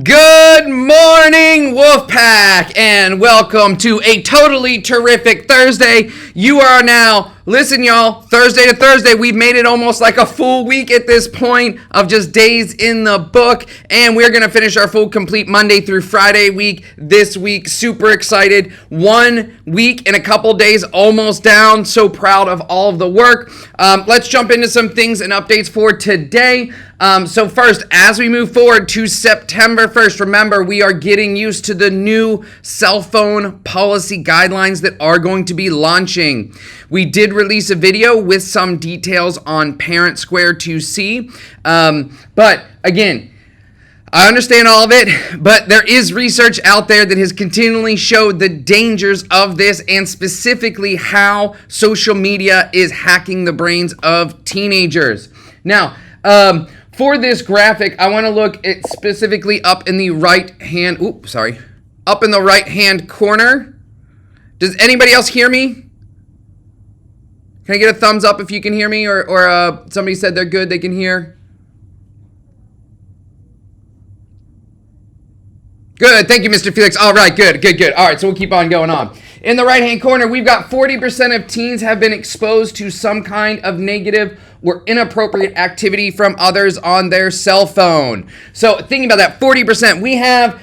Good morning, Wolfpack, and welcome to a totally terrific Thursday. You are now, listen y'all, Thursday to Thursday, we've made it almost like a full week at this point of just days in the book, and we're going to finish our full complete Monday through Friday week this week. Super excited. 1 week and a couple days almost down. So proud of all of the work. Let's jump into some things and updates for today. So first, as we move forward to September 1st, remember, we are getting used to the new cell phone policy guidelines that are going to be launching. We did release a video with some details on Parent Square 2C. But again, I understand all of it, but there is research out there that has continually showed the dangers of this and specifically how social media is hacking the brains of teenagers. Now, for this graphic, I want to look at specifically up in the right-hand corner. Does anybody else hear me? Can I get a thumbs up if you can hear me, or somebody said they're good, they can hear? Good, thank you, Mr. Felix. All right, good. All right, so we'll keep on going on. In the right-hand corner, we've got 40% of teens have been exposed to some kind of negative or inappropriate activity from others on their cell phone. So thinking about that, 40%, we have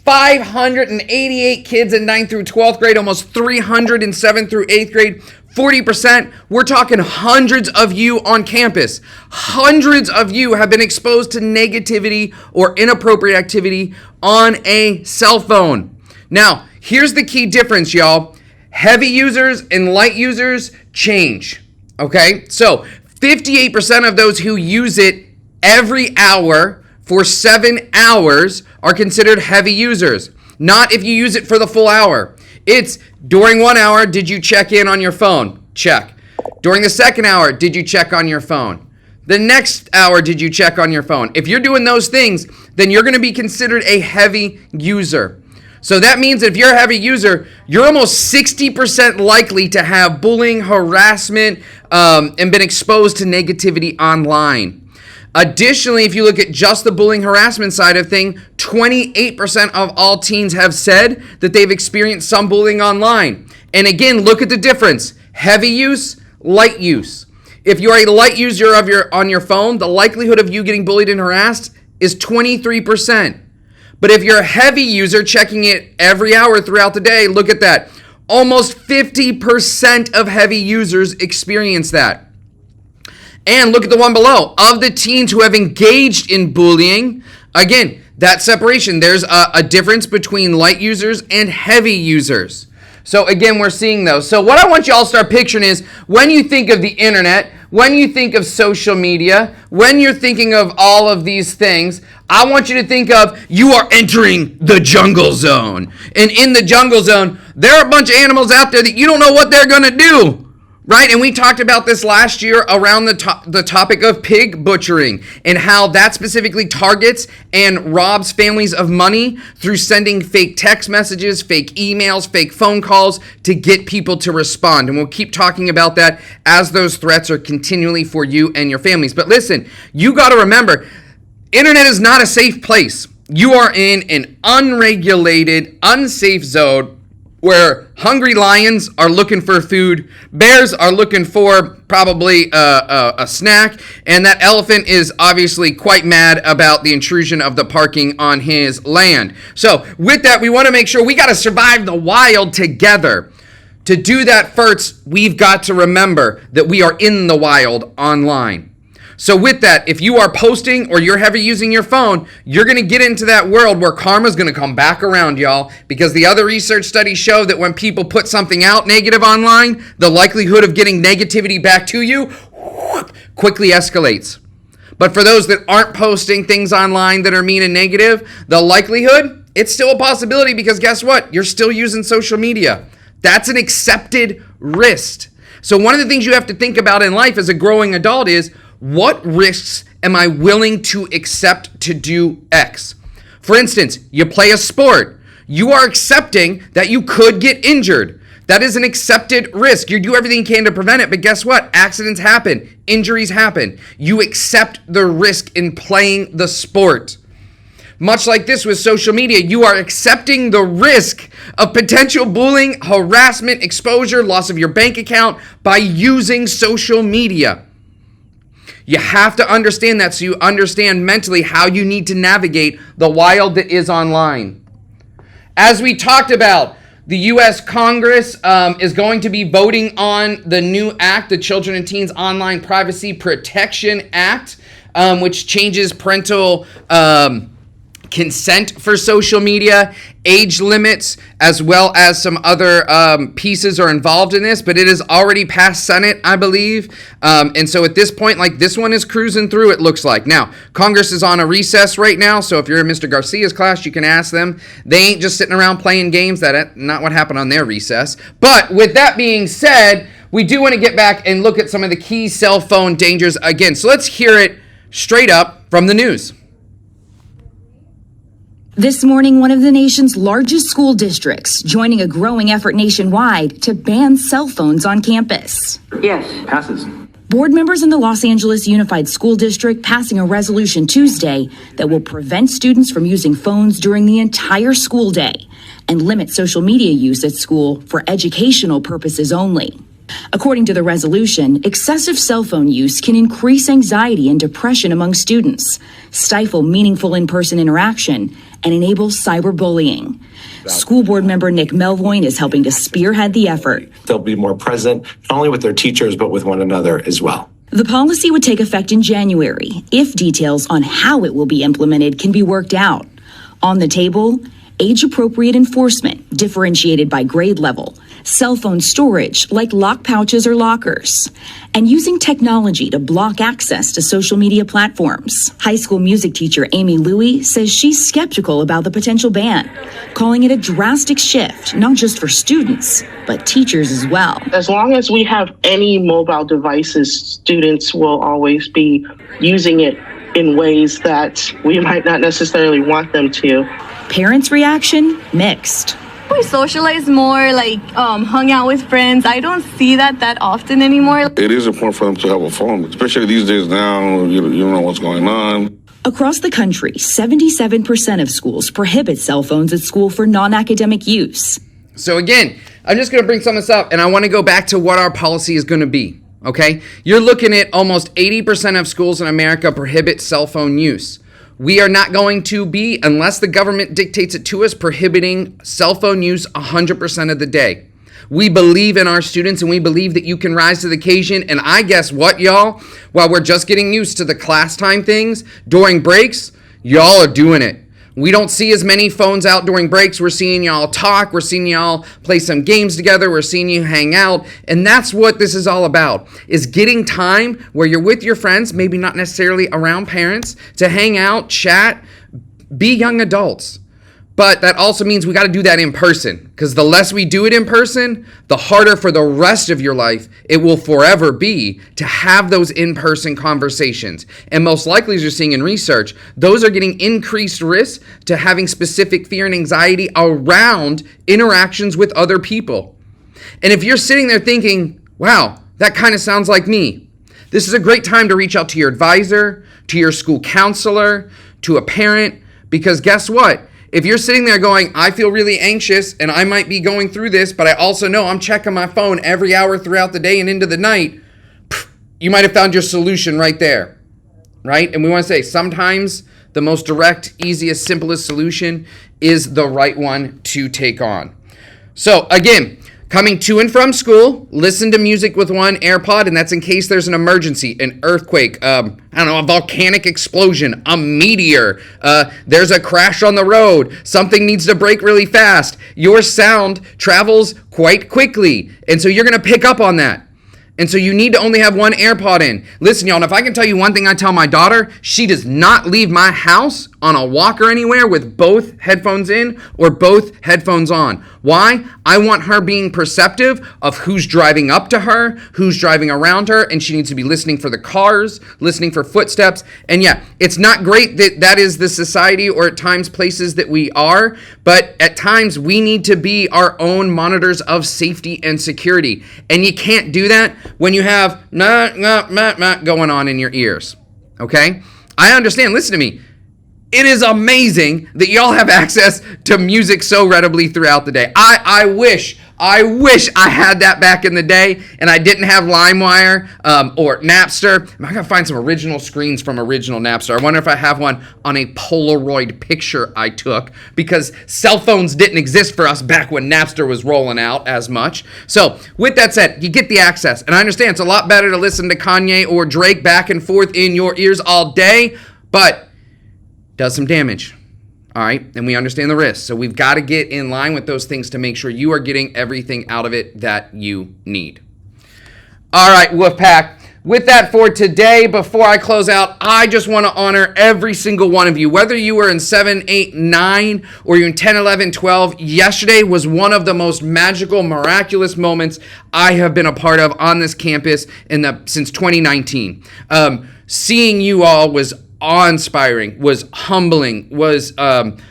588 kids in 9th through 12th grade, almost 300 in 7th through 8th grade. 40%, we're talking hundreds of you on campus. Hundreds of you have been exposed to negativity or inappropriate activity on a cell phone. Now, here's the key difference, y'all. Heavy users and light users change, okay? So 58% of those who use it every hour for 7 hours are considered heavy users. Not if you use it for the full hour. It's during 1 hour, did you check in on your phone? Check. During the second hour, did you check on your phone? The next hour, did you check on your phone? If you're doing those things, then you're going to be considered a heavy user. So that means that if you're a heavy user, you're almost 60% likely to have bullying, harassment, and been exposed to negativity online. Additionally, if you look at just the bullying harassment side of things, 28% of all teens have said that they've experienced some bullying online. And again, look at the difference. Heavy use, light use. If you're a light user on your phone, the likelihood of you getting bullied and harassed is 23%. But if you're a heavy user checking it every hour throughout the day, look at that. Almost 50% of heavy users experience that. And look at the one below. Of the teens who have engaged in bullying, again, that separation. There's a difference between light users and heavy users. So again, we're seeing those. So what I want you all to start picturing is when you think of the internet, when you think of social media, when you're thinking of all of these things, I want you to think of you are entering the jungle zone. And in the jungle zone, there are a bunch of animals out there that you don't know what they're going to do. Right? And we talked about this last year around the topic of pig butchering and how that specifically targets and robs families of money through sending fake text messages, fake emails, fake phone calls to get people to respond. And we'll keep talking about that as those threats are continually for you and your families. But listen, you got to remember, internet is not a safe place. You are in an unregulated, unsafe zone where hungry lions are looking for food, bears are looking for probably a snack, and that elephant is obviously quite mad about the intrusion of the parking on his land. So with that, we want to make sure we got to survive the wild together. To do that first, we've got to remember that we are in the wild online. So with that, if you are posting or you're heavy using your phone, you're going to get into that world where karma's going to come back around, y'all, because the other research studies show that when people put something out negative online, the likelihood of getting negativity back to you quickly escalates. But for those that aren't posting things online that are mean and negative, the likelihood, it's still a possibility because guess what? You're still using social media. That's an accepted risk. So one of the things you have to think about in life as a growing adult is, what risks am I willing to accept to do X? For instance, you play a sport. You are accepting that you could get injured. That is an accepted risk. You do everything you can to prevent it, but guess what? Accidents happen. Injuries happen. You accept the risk in playing the sport. Much like this with social media, you are accepting the risk of potential bullying, harassment, exposure, loss of your bank account by using social media. You have to understand that so you understand mentally how you need to navigate the wild that is online. As we talked about, the U.S. Congress is going to be voting on the new act, the Children and Teens Online Privacy Protection Act, which changes parental consent for social media, age limits, as well as some other pieces are involved in this, but it is already passed Senate, I believe. And so at this point, like, this one is cruising through, it looks like. Now, Congress is on a recess right now, so if you're in Mr. Garcia's class, you can ask them. They ain't just sitting around playing games. That's not what happened on their recess. But with that being said, we do want to get back and look at some of the key cell phone dangers again. So let's hear it straight up from the news. This morning, one of the nation's largest school districts joining a growing effort nationwide to ban cell phones on campus. Yes. Passes. Board members in the Los Angeles Unified School District passing a resolution Tuesday that will prevent students from using phones during the entire school day and limit social media use at school for educational purposes only. According to the resolution, excessive cell phone use can increase anxiety and depression among students, stifle meaningful in-person interaction, and enable cyberbullying. School board member Nick Melvoin is helping to spearhead the effort. They'll be more present, not only with their teachers, but with one another as well. The policy would take effect in January if details on how it will be implemented can be worked out. On the table, age-appropriate enforcement differentiated by grade level, cell phone storage like lock pouches or lockers, and using technology to block access to social media platforms. High school music teacher Amy Louie says she's skeptical about the potential ban, calling it a drastic shift, not just for students, but teachers as well. As long as we have any mobile devices, students will always be using it in ways that we might not necessarily want them to. Parents' reaction, mixed. We socialize more, like hung out with friends. I don't see that often anymore. It is important for them to have a phone, especially these days now. You don't know what's going on. Across the country, 77% of schools prohibit cell phones at school for non-academic use. So again, I'm just going to bring some of this up, and I want to go back to what our policy is going to be, okay? You're looking at almost 80% of schools in America prohibit cell phone use. We are not going to be, unless the government dictates it to us, prohibiting cell phone use 100% of the day. We believe in our students, and we believe that you can rise to the occasion. And I guess what, y'all? While we're just getting used to the class time things, during breaks, y'all are doing it. We don't see as many phones out during breaks. We're seeing y'all talk. We're seeing y'all play some games together. We're seeing you hang out. And that's what this is all about, is getting time where you're with your friends, maybe not necessarily around parents, to hang out, chat, be young adults. But that also means we got to do that in person, because the less we do it in person, the harder for the rest of your life it will forever be to have those in-person conversations. And most likely, as you're seeing in research, those are getting increased risk to having specific fear and anxiety around interactions with other people. And if you're sitting there thinking, wow, that kind of sounds like me, this is a great time to reach out to your advisor, to your school counselor, to a parent, because guess what? If you're sitting there going, I feel really anxious and I might be going through this, but I also know I'm checking my phone every hour throughout the day and into the night, you might have found your solution right there, right? And we want to say sometimes the most direct, easiest, simplest solution is the right one to take on. So again, coming to and from school, listen to music with one AirPod, and that's in case there's an emergency, an earthquake, a volcanic explosion, a meteor, there's a crash on the road, something needs to break really fast. Your sound travels quite quickly, and so you're going to pick up on that. And so you need to only have one AirPod in. Listen, y'all, and if I can tell you one thing I tell my daughter, she does not leave my house on a walk or anywhere with both headphones in or both headphones on. Why? I want her being perceptive of who's driving up to her, who's driving around her, and she needs to be listening for the cars, listening for footsteps. And yeah, it's not great that that is the society or at times places that we are, but at times we need to be our own monitors of safety and security. And you can't do that when you have going on in your ears, okay? I understand. Listen to me. it is amazing that y'all have access to music so readily throughout the day. I wish I had that back in the day and I didn't have LimeWire or Napster. I gotta find some original screens from original Napster. I wonder if I have one on a Polaroid picture I took, because cell phones didn't exist for us back when Napster was rolling out as much. So with that said, you get the access. And I understand it's a lot better to listen to Kanye or Drake back and forth in your ears all day, but does some damage. All right, and we understand the risks. So we've got to get in line with those things to make sure you are getting everything out of it that you need. All right, Wolfpack. With that for today, before I close out, I just want to honor every single one of you. Whether you were in 7, 8, 9, or you're in 10, 11, 12, yesterday was one of the most magical, miraculous moments I have been a part of on this campus since 2019. Seeing you all was awe-inspiring, was humbling, was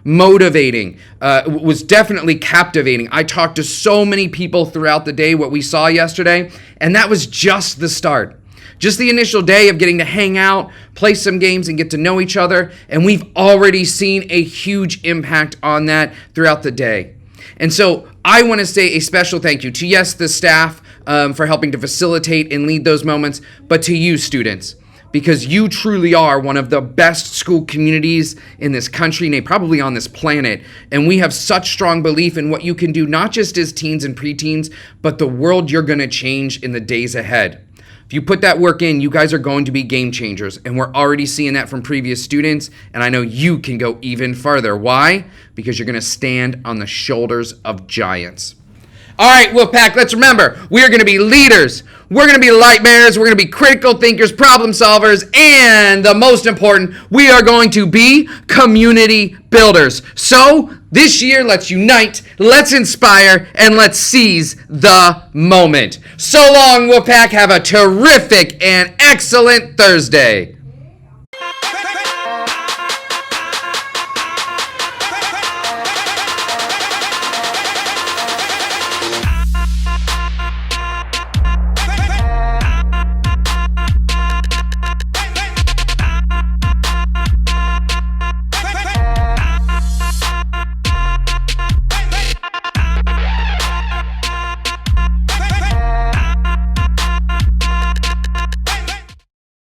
motivating, was definitely captivating. I talked to so many people throughout the day, what we saw yesterday, and that was just the start. Just the initial day of getting to hang out, play some games, and get to know each other, and we've already seen a huge impact on that throughout the day. And so I want to say a special thank you to, yes, the staff for helping to facilitate and lead those moments, but to you, students, because you truly are one of the best school communities in this country, and probably on this planet. And we have such strong belief in what you can do, not just as teens and preteens, but the world you're going to change in the days ahead. If you put that work in, you guys are going to be game changers, and we're already seeing that from previous students, and I know you can go even further. Why? Because you're going to stand on the shoulders of giants. All right, Wolfpack, let's remember, we are going to be leaders, we're going to be light bearers, we're going to be critical thinkers, problem solvers, and the most important, we are going to be community builders. So this year, let's unite, let's inspire, and let's seize the moment. So long, Wolfpack. Have a terrific and excellent Thursday.